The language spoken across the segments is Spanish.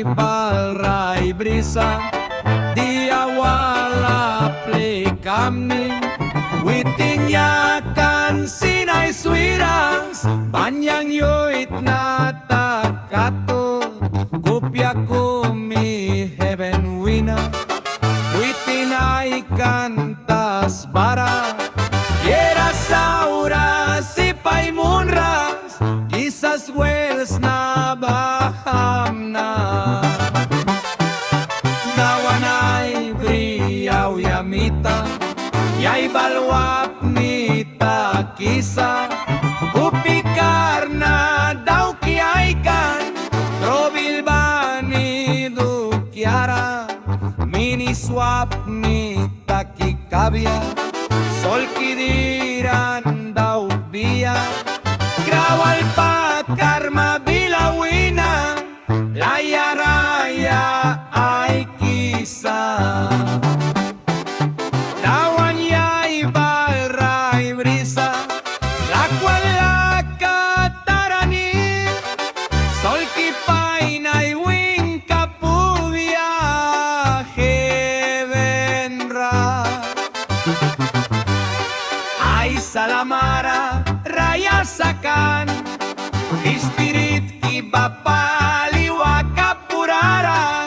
balray brisa dia wala play kami witing yakan sinay swirangs banyang yoit na takato kupya kumi heaven wina witinay kantas bara yera saura si paimunras kisas wels na baham na nawanay briyaw yamita yay balwap nita kisa kupikar na daw kiyay kan trobil bani dukyara mini swap nita kikabya sol kidiran daw biya grawal pa karma bilawina laya raya ay kisa dawan yay balray brisa lakwala katarani sol kipay nay wing kapubya heavenra ay salamara raya sakan Spirit ibapaliwa kapurara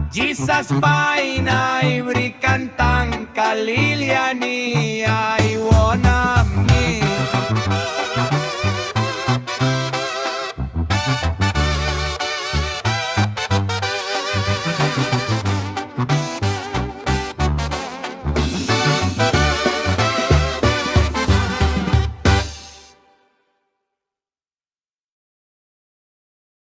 Jesus painay brikantang kalilyani ay wanami